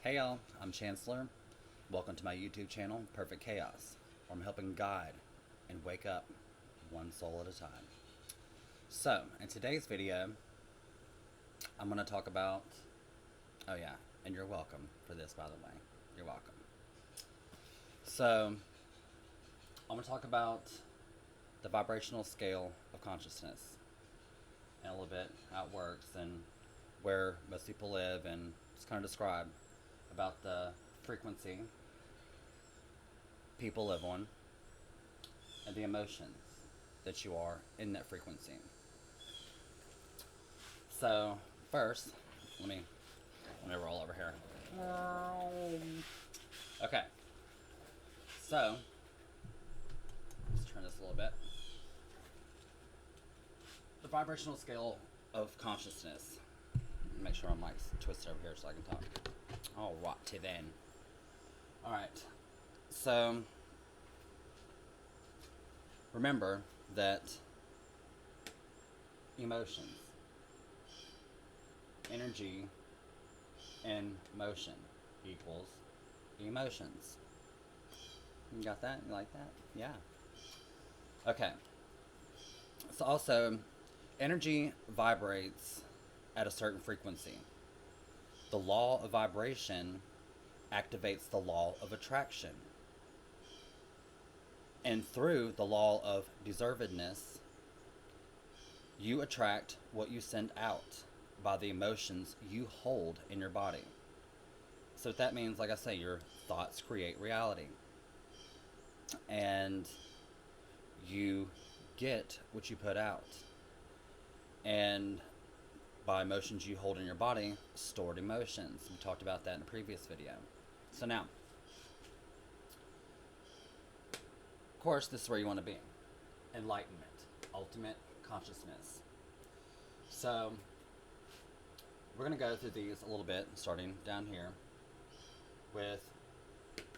Hey y'all, I'm Chancellor. Welcome to my YouTube channel, Perfect Chaos, where I'm helping guide and wake up one soul at a time. So, in today's video, I'm going to talk about, oh yeah, and you're welcome for this, by the way. You're welcome. So, I'm going to talk about the vibrational scale of consciousness and a little bit how it works and where most people live, and just kind of describe about the frequency people live on and the emotions that you are in that frequency. So first, let me roll over here. Okay, so let's turn this a little bit. The vibrational scale of consciousness. Make sure I'm like twisted over here so I can talk. All right, to then. All right, so remember that emotions, energy, and motion equals emotions. You got that? You like that? Yeah. Okay. So also, energy vibrates at a certain frequency. The law of vibration activates the law of attraction. And through the law of deservedness, you attract what you send out by the emotions you hold in your body. So that means, like I say, your thoughts create reality. And you get what you put out. And by emotions you hold in your body, stored emotions. We talked about that in a previous video. So now, of course, this is where you want to be. Enlightenment, ultimate consciousness. So, we're going to go through these a little bit, starting down here with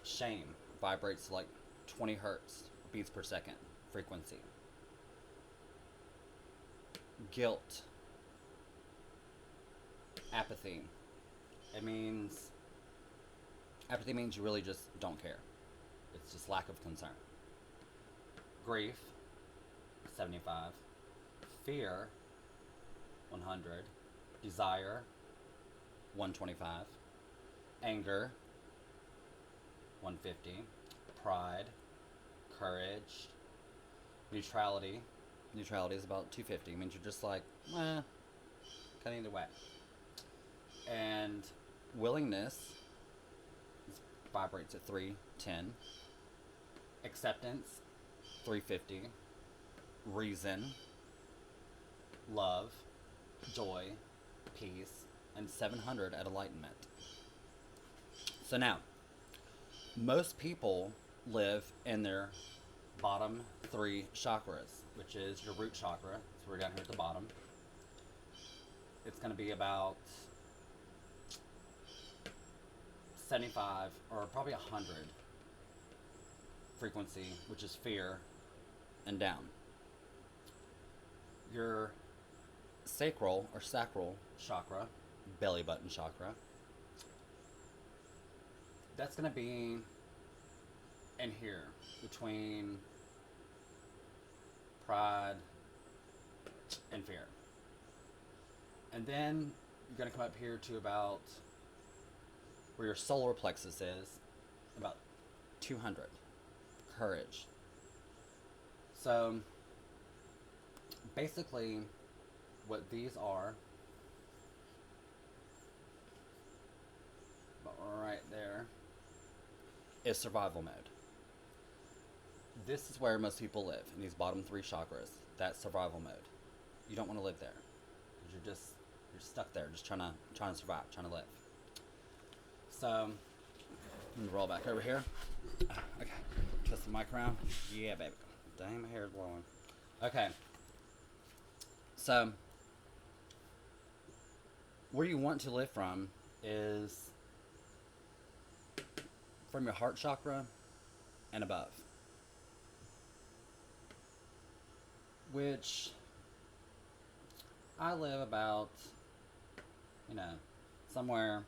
shame. Vibrates like 20 hertz, beats per second frequency. Guilt, apathy. Apathy means you really just don't care. It's just lack of concern. Grief, 75. Fear, 100. Desire, 125. Anger, 150. Pride, courage, neutrality. Neutrality is about 250. It means you're just like, kind of either way. And willingness vibrates at 310. Acceptance, 350. Reason, love, joy, peace, and 700 at enlightenment. So now, most people live in their bottom 3 chakras, which is your root chakra. So we're down here at the bottom. It's going to be about 75 or probably 100 frequency, which is fear, and down. Your sacral chakra, belly button chakra, that's going to be in here between pride and fear. And then you're going to come up here to about where your solar plexus is, about 200. Courage. So basically what these are, right there, is survival mode. This is where most people live, in these bottom 3 chakras. That's survival mode. You don't want to live there. You're stuck there, just trying to survive, trying to live. So I'm gonna roll back over here. Okay, twist the mic around. Yeah, baby. Dang, my hair is blowing. Okay. So where you want to live from is from your heart chakra and above, which I live about, somewhere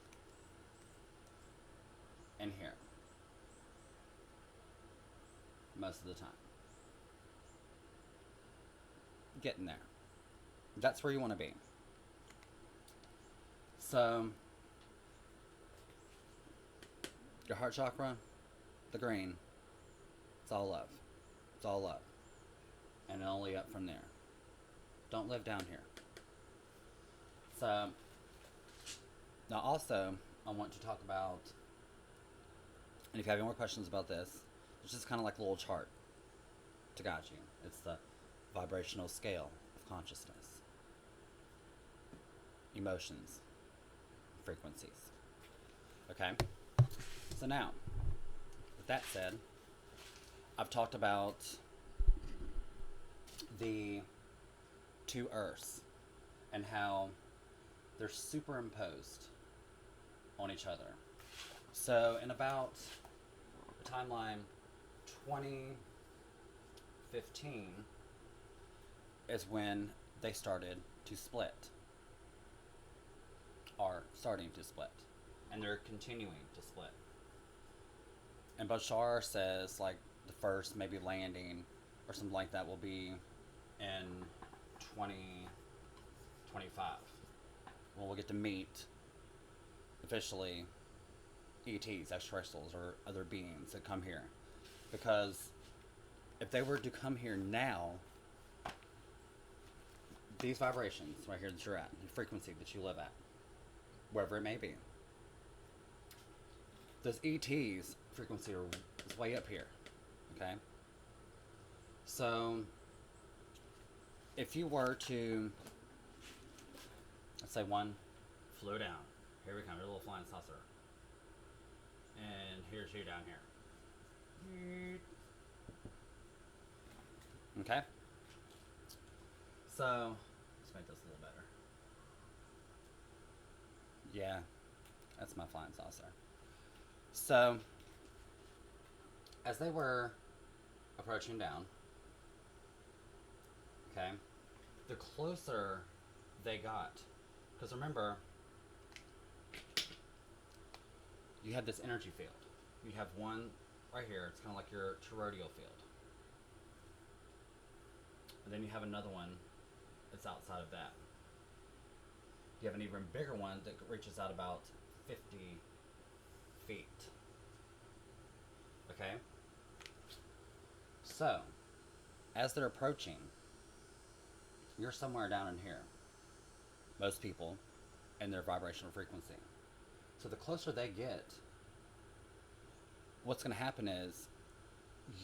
most of the time. Getting there. That's where you want to be. So, your heart chakra, the green, it's all love. It's all love. And only up from there. Don't live down here. So, now also, I want to talk about, and if you have any more questions about this, it's just kind of like a little chart to guide you. It's the vibrational scale of consciousness, emotions, frequencies. Okay? So now, with that said, I've talked about the two Earths and how they're superimposed on each other. So in about the timeline 2015 is when they started to split, are starting to split, and they're continuing to split. And Bashar says like the first maybe landing or something like that will be in 2025 when we'll get to meet officially ETs, extraterrestrials, or other beings that come here. Because if they were to come here now, these vibrations right here that you're at, the frequency that you live at, wherever it may be, those ETs frequency is way up here. Okay? So if you were to, let's say one flew down. Here we come, a little flying saucer. And here's you down here. Okay? So, let's make this a little better. Yeah, that's my flying saucer. So, as they were approaching down, okay, the closer they got, because remember, you have this energy field. You have one right here, it's kind of like your toroidal field. And then you have another one that's outside of that. You have an even bigger one that reaches out about 50 feet. Okay? So, as they're approaching, you're somewhere down in here. Most people and their vibrational frequency. So the closer they get, what's going to happen is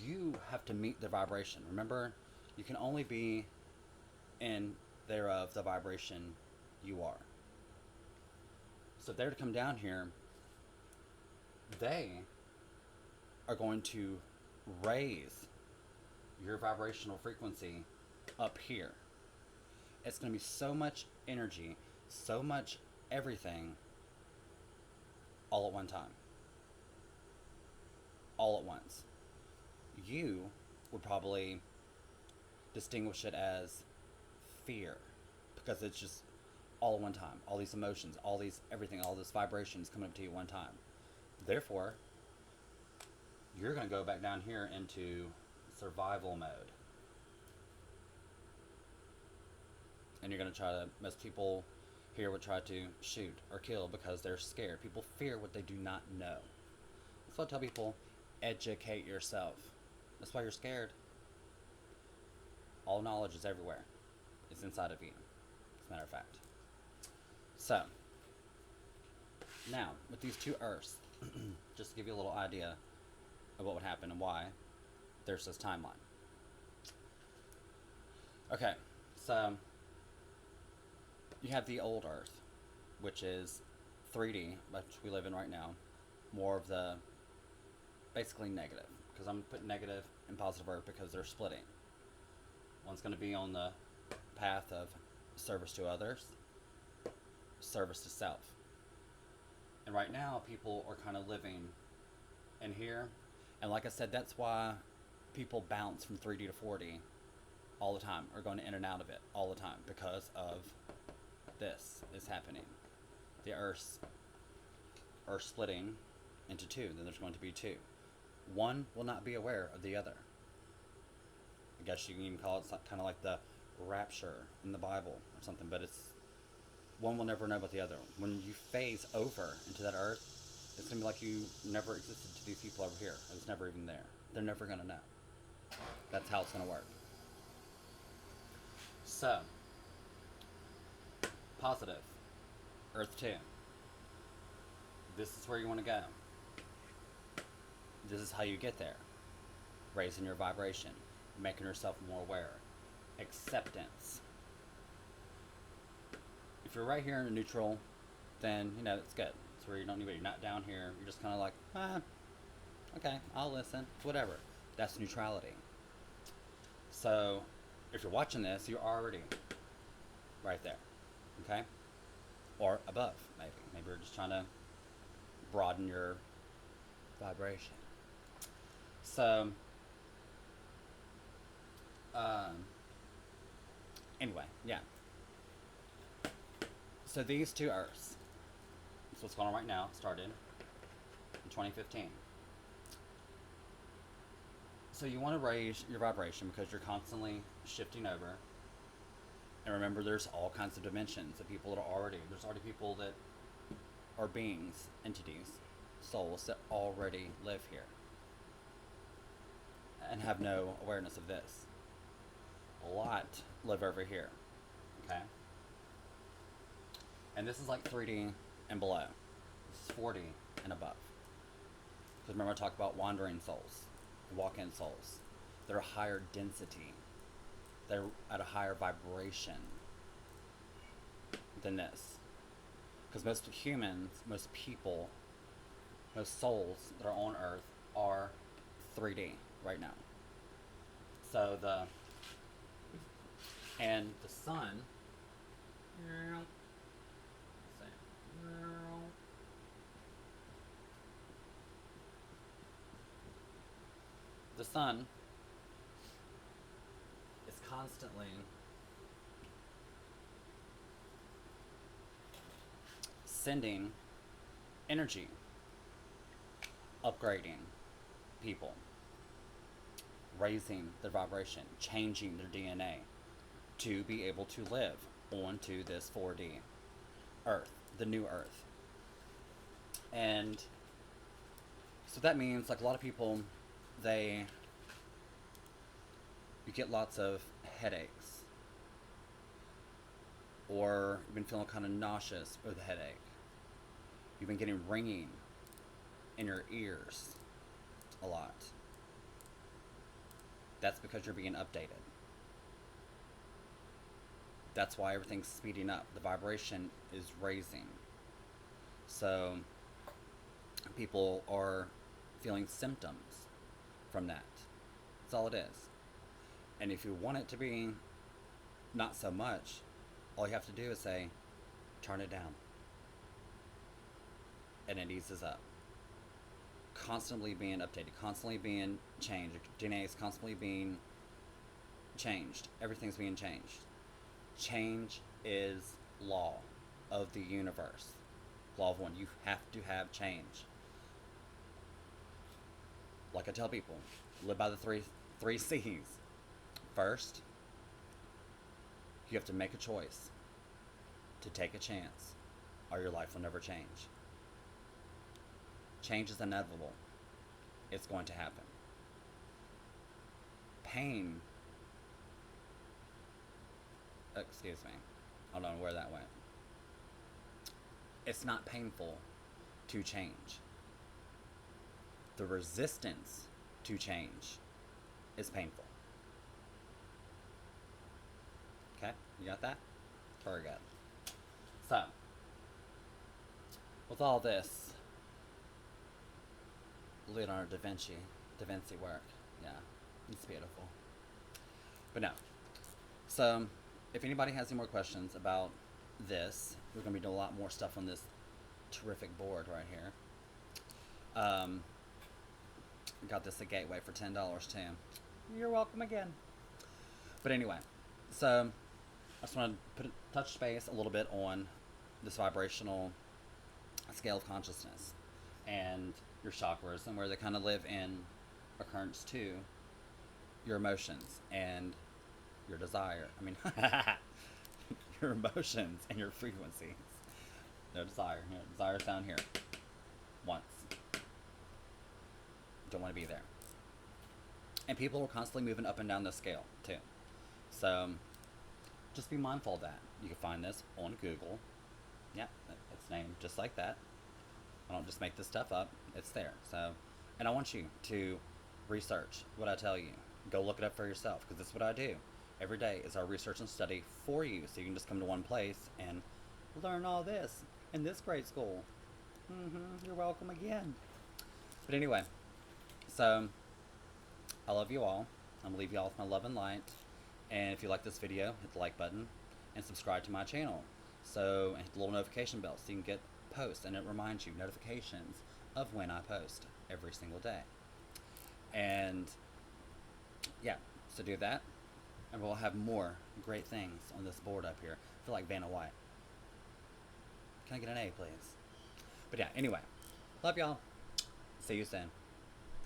you have to meet their vibration. Remember, you can only be in thereof the vibration you are. So if they're to come down here, they are going to raise your vibrational frequency up here. It's going to be so much energy, so much everything, all at one time. All at once. You would probably distinguish it as fear, because it's just all at one time. All these emotions, all these everything, all this vibrations coming up to you at one time. Therefore, you're going to go back down here into survival mode. And you're going to try to, most people here would try to shoot or kill because they're scared. People fear what they do not know. That's why I tell people, educate yourself. That's why you're scared. All knowledge is everywhere. It's inside of you, as a matter of fact. So, now, with these two Earths, just to give you a little idea of what would happen and why there's this timeline. Okay, so you have the old Earth, which is 3D, which we live in right now. More of the basically negative, because I'm putting negative and positive Earth because they're splitting. One's going to be on the path of service to others, service to self. And right now, people are kind of living in here. And like I said, that's why people bounce from 3D to 4D all the time, or going in and out of it all the time, because of this is happening. The Earths are splitting into two, then there's going to be two. One will not be aware of the other. I guess you can even call it kind of like the rapture in the Bible or something, but it's one will never know about the other. When you phase over into that earth, it's gonna be like you never existed to these people over here. It was never even there. They're never gonna know. That's how it's gonna work. So, positive, Earth 2. This is where you want to go. This is how you get there. Raising your vibration, making yourself more aware. Acceptance. If you're right here in neutral, then, you know, it's good. It's where you don't need, you're not down here. You're just kind of like, okay, I'll listen. Whatever. That's neutrality. So, if you're watching this, you're already right there. Okay? Or above, maybe. Maybe you're just trying to broaden your vibration. So, anyway, yeah. So these two Earths, that's what's going on right now, started in 2015. So you want to raise your vibration because you're constantly shifting over. And remember, there's all kinds of dimensions of people that are there's already people that are beings, entities, souls that already live here and have no awareness of this. A lot live over here, okay? And this is like 3D and below. This is 4D and above. Because remember I talked about wandering souls, walk-in souls. They're a higher density. They're at a higher vibration than this. Because most humans, most people, most souls that are on Earth are 3D right now. So the sun, the sun is constantly sending energy, upgrading people, raising their vibration, changing their DNA to be able to live onto this 4D Earth, the new Earth. And so that means, like, a lot of people, you get lots of headaches, or you've been feeling kind of nauseous with a headache. You've been getting ringing in your ears a lot. That's because you're being updated. That's why everything's speeding up. The vibration is raising. So people are feeling symptoms from that. That's all it is. And if you want it to be not so much, all you have to do is say, turn it down. And it eases up. Constantly being updated, constantly being changed. DNA is constantly being changed. Everything's being changed. Change is law of the universe. Law of one. You have to have change. Like I tell people, live by the three C's. First, you have to make a choice to take a chance, or your life will never change. Change is inevitable. It's going to happen. Pain, excuse me, I don't know where that went. It's not painful to change. The resistance to change is painful. Okay, you got that? Very good. So, with all this Leonardo da Vinci work, yeah, it's beautiful. But no. So, if anybody has any more questions about this, we're going to be doing a lot more stuff on this terrific board right here. Got this at Gateway for $10 too. You're welcome again. But anyway, so I just want to touch base a little bit on this vibrational scale of consciousness and your chakras and where they kind of live in occurrence to your emotions and your desire. I mean, your emotions and your frequencies. No desire. No, desire's down here. Once. Don't want to be there. And people are constantly moving up and down the scale, too. So, just be mindful of that. You can find this on Google. Yeah, it's named just like that. I don't just make this stuff up. It's there. So, and I want you to research what I tell you. Go look it up for yourself, because that's what I do. Every day is our research and study for you. So you can just come to one place and learn all this in this great school. You're welcome again. But anyway, so I love you all. I'm gonna leave you all with my love and light. And if you like this video, hit the like button and subscribe to my channel. So, and hit the little notification bell so you can get posts, and it reminds you notifications of when I post every single day. And yeah, so do that, and we'll have more great things on this board up here. I feel like Vanna White. Can I get an A, please? But yeah, anyway, love y'all. See you soon.